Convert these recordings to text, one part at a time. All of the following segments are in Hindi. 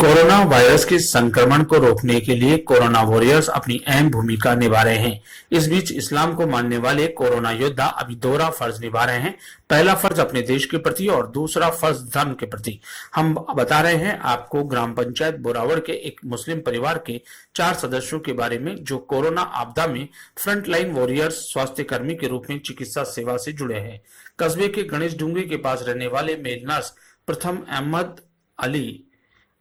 कोरोना वायरस के संक्रमण को रोकने के लिए कोरोना वॉरियर्स अपनी अहम भूमिका निभा रहे हैं। इस बीच इस्लाम को मानने वाले कोरोना योद्धा अभी दोहरा फर्ज निभा रहे हैं। पहला फर्ज अपने देश के प्रति और दूसरा फर्ज धर्म के प्रति। हम बता रहे हैं आपको ग्राम पंचायत बोरावड़ के एक मुस्लिम परिवार के 4 सदस्यों के बारे में जो कोरोना आपदा में फ्रंटलाइन वॉरियर्स स्वास्थ्य कर्मी के रूप में चिकित्सा सेवा से जुड़े हैं। कस्बे के गणेश डूंगरी के पास रहने वाले मेल नर्स प्रथम अहमद अली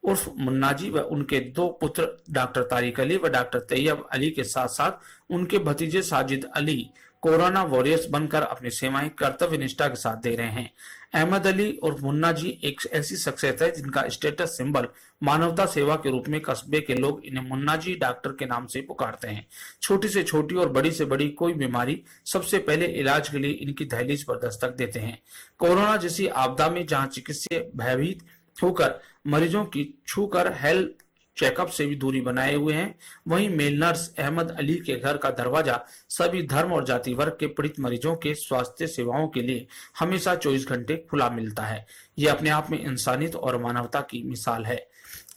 उर्फ मुन्नाजी व उनके 2 पुत्र डॉक्टर तारिक अली व डॉक्टर तैयब अली के साथ साथ उनके भतीजे साजिद अली कोरोना वॉरियर्स बनकर अपनी सेवाएं कर्तव्य निष्ठा के साथ दे रहे हैं। अहमद अली और मुन्ना जी एक ऐसी शख्सियत है जिनका स्टेटस सिंबल मानवता सेवा के रूप में कस्बे के लोग इन्हें मुन्ना जी डॉक्टर के नाम से पुकारते हैं। छोटी से छोटी और बड़ी से बड़ी कोई बीमारी सबसे पहले इलाज के लिए इनकी दहलीज पर दस्तक देते हैं। कोरोना जैसी आपदा में जहां चिकित्सक भयभीत होकर मरीजों की छूकर हेल्थ चेकअप से भी दूरी बनाए हुए हैं, वहीं मेल नर्स अहमद अली के घर का दरवाजा सभी धर्म और जाति वर्ग के पीड़ित मरीजों के स्वास्थ्य सेवाओं के लिए हमेशा 24 घंटे खुला मिलता है। यह अपने आप में इंसानियत और मानवता की मिसाल है।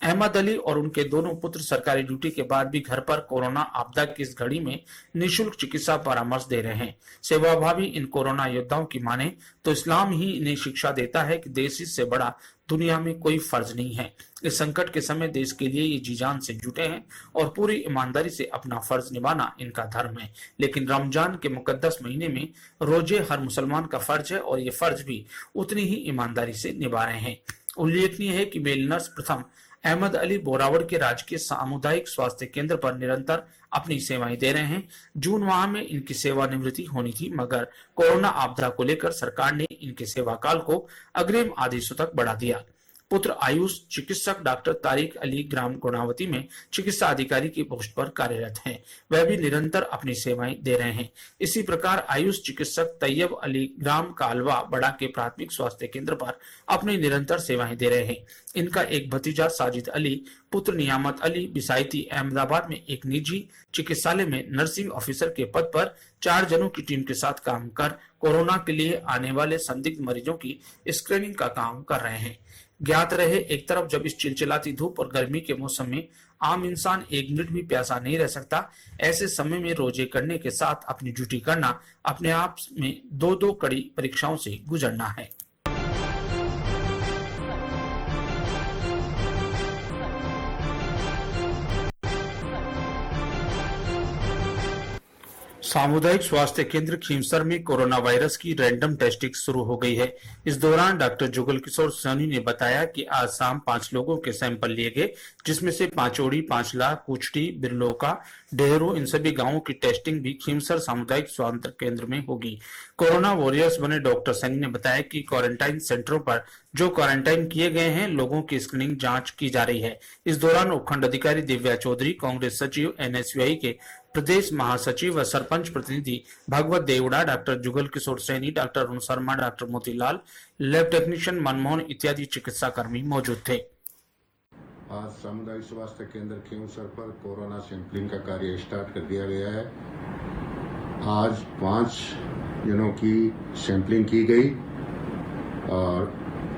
अहमद अली और उनके दोनों पुत्र सरकारी ड्यूटी के बाद भी घर पर कोरोना आपदा की इस घड़ी में निःशुल्क चिकित्सा परामर्श दे रहे हैं। सेवाभावी इन कोरोना योद्धाओं की माने तो इस्लाम ही इन्हें शिक्षा देता है कि देश से बड़ा दुनिया में कोई फर्ज नहीं है। इस संकट के समय देश के लिए ये जी जान से जुटे हैं और पूरी ईमानदारी से अपना फर्ज निभाना इनका धर्म है। लेकिन रमजान के मुकद्दस महीने में रोजे हर मुसलमान का फर्ज है और ये फर्ज भी उतनी ही ईमानदारी से निभा रहे हैं। उल्लेखनीय है कि मेल नर्स प्रथम अहमद अली बोरावड़ के राजकीय सामुदायिक स्वास्थ्य केंद्र पर निरंतर अपनी सेवाएं दे रहे हैं। जून माह में इनकी सेवानिवृत्ति होनी थी, मगर कोरोना आपदा को लेकर सरकार ने इनके सेवा काल को अग्रिम आदेशों तक बढ़ा दिया। पुत्र आयुष चिकित्सक डॉक्टर तारिक अली ग्राम गुणावती में चिकित्सा अधिकारी की पोस्ट पर कार्यरत हैं। वह भी निरंतर अपनी सेवाएं दे रहे हैं। इसी प्रकार आयुष चिकित्सक तैयब अली ग्राम कालवा बड़ा के प्राथमिक स्वास्थ्य केंद्र पर अपनी निरंतर सेवाएं दे रहे हैं। इनका एक भतीजा साजिद अली पुत्र नियामत अली बिसायती अहमदाबाद में एक निजी चिकित्सालय में नर्सिंग ऑफिसर के पद पर 4 जनों की टीम के साथ काम कर कोरोना के लिए आने वाले संदिग्ध मरीजों की स्क्रीनिंग का काम कर रहे हैं। ज्ञात रहे, एक तरफ जब इस चिलचिलाती धूप और गर्मी के मौसम में आम इंसान 1 मिनट भी प्यासा नहीं रह सकता, ऐसे समय में रोजे करने के साथ अपनी ड्यूटी करना अपने आप में 2 कड़ी परीक्षाओं से गुजरना है। सामुदायिक स्वास्थ्य केंद्र खींवसर में कोरोना वायरस की रैंडम टेस्टिंग शुरू हो गई है। इस दौरान डॉक्टर जुगल किशोर सैनी ने बताया कि आज शाम 5 लोगों के सैंपल लिए गए, जिसमें से पांचोड़ी, पांचला, कुचटी, बिरलोका, डेहरो इन सभी गांवों की टेस्टिंग भी खींवसर सामुदायिक स्वास्थ्य केंद्र में होगी। कोरोना वॉरियर्स बने डॉक्टर सैनी ने बताया कि क्वारंटाइन सेंटरों पर जो क्वारंटाइन किए गए हैं लोगों की स्क्रीनिंग जांच की जा रही है। इस दौरान उपखंड अधिकारी दिव्या चौधरी, कांग्रेस सचिव, एनएसयूआई के प्रदेश महासचिव व सरपंच प्रतिनिधि Bhagwat Devda, doctor Jugal Kishore Saini, doctor Arun Sharma, doctor Motilal, lab technician Manmohan इत्यादि चिकित्सा कर्मी मौजूद थे। आज सामुदायिक स्वास्थ्य केंद्र खींवसर पर कोरोना सैंपलिंग का कार्य स्टार्ट कर दिया गया है। आज 5 जनों की सैंपलिंग की गई और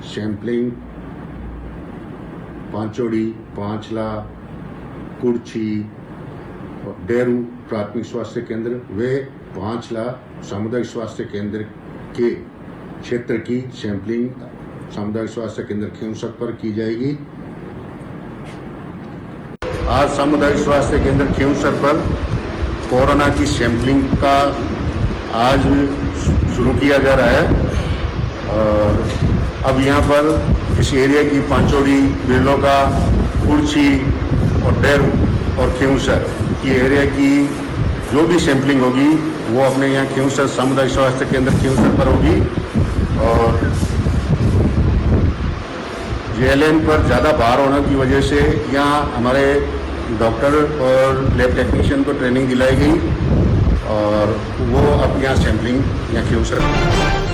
सैंपलिंग पांचोड़ी, पांचला, कुर्ची और डेरू प्राथमिक स्वास्थ्य केंद्र वे 5 सामुदायिक स्वास्थ्य केंद्र के क्षेत्र की सैंपलिंग सामुदायिक स्वास्थ्य केंद्र खींवसर पर की जाएगी। आज सामुदायिक स्वास्थ्य केंद्र खींवसर पर कोरोना की सैंपलिंग का आज शुरू किया जा रहा है और अब यहाँ पर इस एरिया की पांचोड़ी, बिरलोका, कुर्ची और डेरू और खींवसर की एरिया की जो भी सैंपलिंग होगी वो अपने यहाँ खींवसर सामुदायिक स्वास्थ्य केंद्र खींवसर पर होगी और जेएलएन पर ज़्यादा भार होने की वजह से यहाँ हमारे डॉक्टर और लैब टेक्नीशियन को ट्रेनिंग दिलाई गई और वो अब यहाँ सैंपलिंग यहाँ खींवसर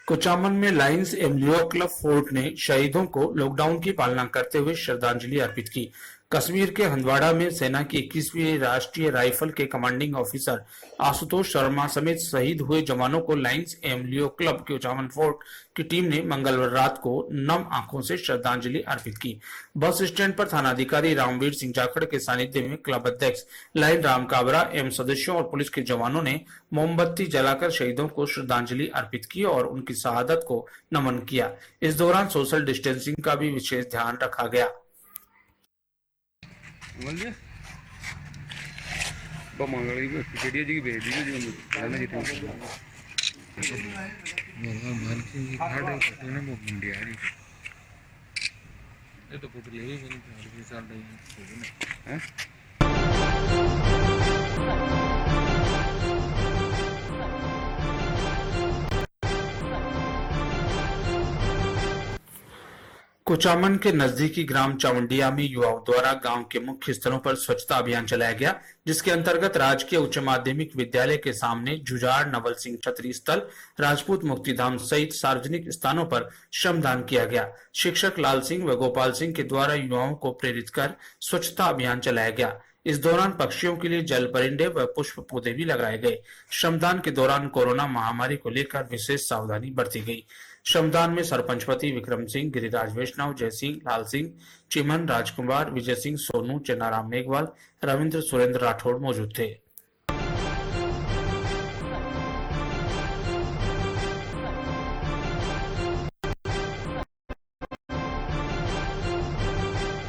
कुचामन में लायंस एवं लियो क्लब फोर्ट ने शहीदों को लॉकडाउन की पालना करते हुए श्रद्धांजलि अर्पित की। कश्मीर के हंदवाड़ा में सेना की 21वीं राष्ट्रीय राइफल के कमांडिंग ऑफिसर आशुतोष शर्मा समेत शहीद हुए जवानों को Lions am Leo club Kuchaman fort की टीम ने मंगलवार रात को नम आंखों से श्रद्धांजलि अर्पित की। बस स्टैंड पर थानाधिकारी रामवीर सिंह जाखड़ के सानिध्य में क्लब अध्यक्ष लाइन राम काबरा एवं सदस्यों और पुलिस के जवानों ने मोमबत्ती जलाकर शहीदों को श्रद्धांजलि अर्पित की और उनकी शहादत को नमन किया। इस दौरान सोशल डिस्टेंसिंग का भी विशेष ध्यान रखा गया। बोलिए मंगल खिचड़िया जी की भेज दीजिए जी हम जितने वो मुंडिया जी ये तो कुछ ले ही चल रही है। कुचामन के नजदीकी ग्राम चावंडिया में युवाओं द्वारा गांव के मुख्य स्थलों पर स्वच्छता अभियान चलाया गया, जिसके अंतर्गत राजकीय उच्च माध्यमिक विद्यालय के सामने जुजाड़, नवल सिंह छतरी स्थल, राजपूत मुक्तिधाम सहित सार्वजनिक स्थानों पर श्रमदान किया गया। शिक्षक लाल सिंह व गोपाल सिंह के द्वारा युवाओं को प्रेरित कर स्वच्छता अभियान चलाया गया। इस दौरान पक्षियों के लिए जल परिंदे व पुष्प पौधे भी लगाए गए। श्रमदान के दौरान कोरोना महामारी को लेकर विशेष सावधानी बरती गई। श्रमदान में सरपंच पति विक्रम सिंह, गिरिराज वैष्णव, जय सिंह, लाल सिंह, चिमन, राजकुमार, विजय सिंह, सोनू, चेनाराम मेघवाल, रविंद्र सुरेंद्र राठौड़ मौजूद थे।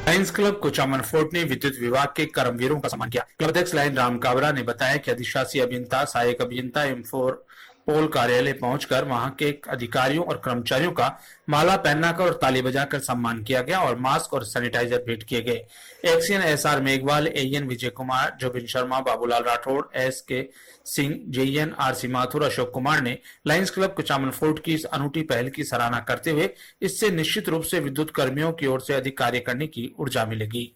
लायंस क्लब कुचामन फोर्ट ने विद्युत विभाग के कर्मवीरों का सम्मान किया। क्लब अध्यक्ष लाइन राम काबरा ने बताया कि अधिशासी अभियंता, सहायक अभियंता एवं पोल कार्यालय पहुंचकर वहां के अधिकारियों और कर्मचारियों का माला पहनाकर और ताली बजाकर सम्मान किया गया और मास्क और सैनिटाइजर भेंट किए गए। XEN SR Meghwal, AN Vijay Kumar, Jobin Sharma, Babulal Rathore, S K Singh, JN RC Mathur, Ashok Kumar ने लायंस क्लब कुचामन फोर्ट की इस अनूठी पहल की सराहना करते हुए इससे निश्चित रूप से विद्युत कर्मियों की ओर से अधिक कार्य करने की ऊर्जा मिलेगी।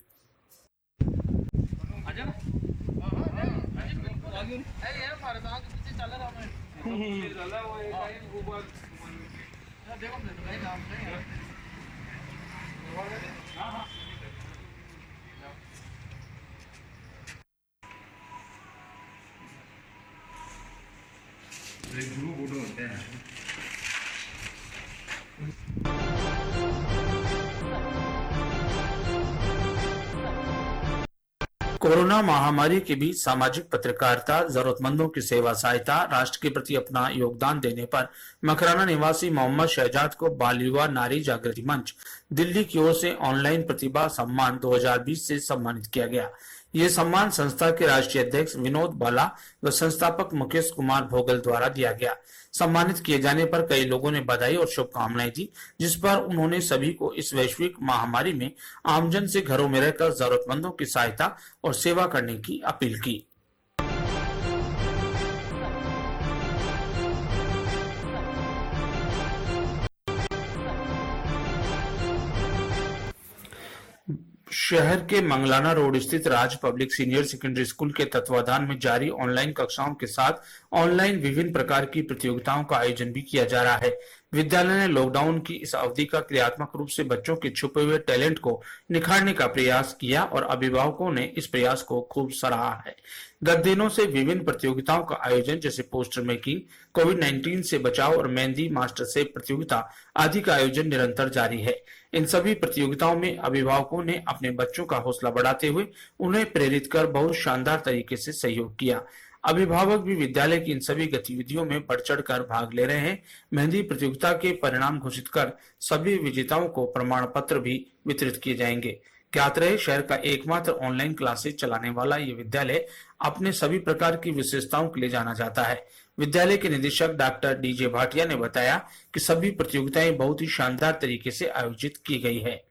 कोरोना महामारी के बीच सामाजिक पत्रकारिता, जरूरतमंदों की सेवा सहायता, राष्ट्र के प्रति अपना योगदान देने पर मकराना निवासी मोहम्मद शहजाद को बाल युवा नारी जागृति मंच दिल्ली की ओर से ऑनलाइन प्रतिभा सम्मान 2020 से सम्मानित किया गया। ये सम्मान संस्था के राष्ट्रीय अध्यक्ष विनोद बाला व संस्थापक मुकेश कुमार भोगल द्वारा दिया गया। सम्मानित किए जाने पर कई लोगों ने बधाई और शुभकामनाएं दी, जिस पर उन्होंने सभी को इस वैश्विक महामारी में आमजन से घरों में रहकर जरूरतमंदों की सहायता और सेवा करने की अपील की। शहर के मंगलाना रोड स्थित राज पब्लिक सीनियर सेकेंडरी स्कूल के तत्वाधान में जारी ऑनलाइन कक्षाओं के साथ ऑनलाइन विभिन्न प्रकार की प्रतियोगिताओं का आयोजन भी किया जा रहा है। विद्यालय ने लॉकडाउन की इस अवधि का क्रियात्मक रूप से बच्चों के छुपे हुए टैलेंट को निखारने का प्रयास किया और अभिभावकों ने इस प्रयास को खूब सराहा है। गत दिनों से विभिन्न प्रतियोगिताओं का आयोजन जैसे पोस्टर मेकिंग, कोविड-19 से बचाव और मेहंदी मास्टर शेफ प्रतियोगिता आदि का आयोजन निरंतर जारी है। इन सभी प्रतियोगिताओं में अभिभावकों ने अपने बच्चों का हौसला बढ़ाते हुए उन्हें प्रेरित कर बहुत शानदार तरीके से सहयोग किया। अभिभावक भी विद्यालय की इन सभी गतिविधियों में बढ़ चढ़ कर भाग ले रहे हैं। मेहंदी प्रतियोगिता के परिणाम घोषित कर सभी विजेताओं को प्रमाण पत्र भी वितरित किए जाएंगे। ज्ञात रहे, शहर का एकमात्र ऑनलाइन क्लासेस चलाने वाला ये विद्यालय अपने सभी प्रकार की विशेषताओं के लिए जाना जाता है। विद्यालय के निदेशक डॉक्टर डीजे भाटिया ने बताया कि सभी प्रतियोगिताएं बहुत ही शानदार तरीके से आयोजित की गई है।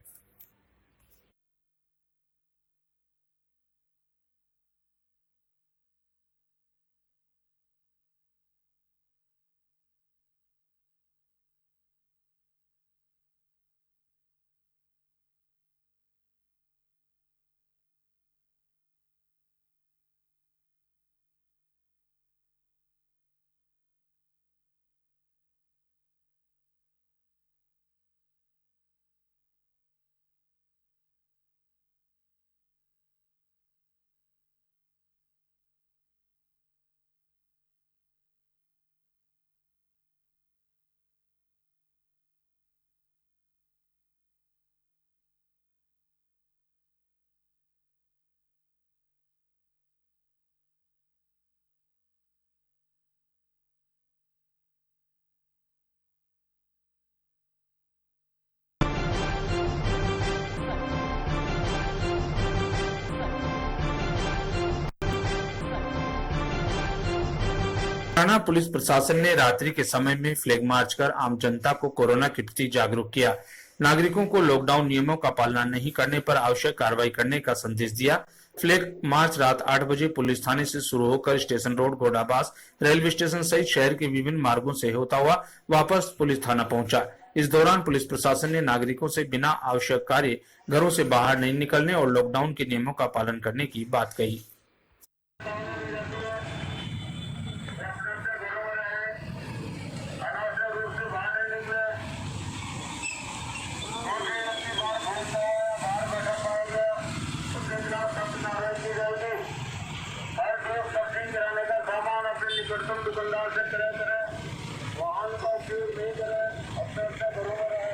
हरियाणा पुलिस प्रशासन ने रात्रि के समय में फ्लैग मार्च कर आम जनता को कोरोना के प्रति जागरूक किया। नागरिकों को लॉकडाउन नियमों का पालना नहीं करने पर आवश्यक कार्रवाई करने का संदेश दिया। फ्लैग मार्च रात 8 बजे पुलिस थाने से शुरू होकर स्टेशन रोड, घोड़ाबास रेलवे स्टेशन सहित शहर के विभिन्न मार्गों से होता हुआ वापस पुलिस थाना पहुंचा। इस दौरान पुलिस प्रशासन ने नागरिकों से बिना आवश्यक कार्य घरों से बाहर नहीं निकलने और लॉकडाउन के नियमों का पालन करने की बात कही। निकटतम दुकानदार से क्रय करें, वाहन का उपयोग नहीं करें, अपने घरों में रहें।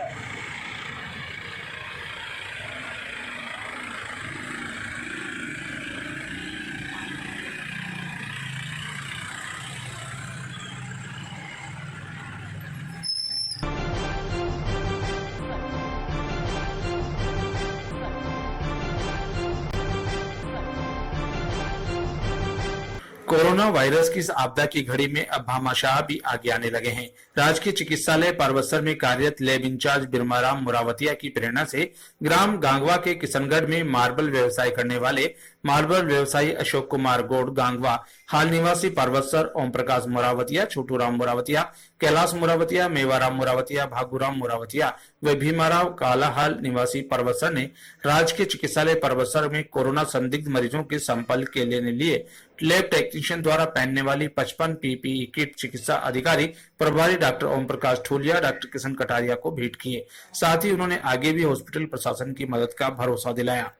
कोरोना वायरस की इस आपदा की घड़ी में अब भामाशाह भी आगे आने लगे हैं। राजकीय चिकित्सालय पारबत्सर में कार्यरत लैब इंचार्ज बिरमाराम मुरावतिया की प्रेरणा से ग्राम गांगवा के किशनगढ़ में मार्बल व्यवसाय करने वाले मार्बल व्यवसायी अशोक कुमार गौड़ गांगवा, हाल निवासी पारबत्सर, ओम प्रकाश मुरावतिया, छोटूराम मुरावतिया, कैलाश मुरावतिया, मेवाराम मुरावतिया, भागुराम मुरावतिया व भीमाराव कालाहाल निवासी पारबत्सर ने राजकीय चिकित्सालय पारबत्सर में कोरोना संदिग्ध मरीजों के सैंपल के लेने लिए लैब टेक्नीशियन द्वारा पहनने वाली 55 पीपीई किट चिकित्सा अधिकारी प्रभारी डॉक्टर ओम प्रकाश ठूलिया, डॉक्टर किशन कटारिया को भेंट किए। साथ ही उन्होंने आगे भी हॉस्पिटल प्रशासन की मदद का भरोसा दिलाया।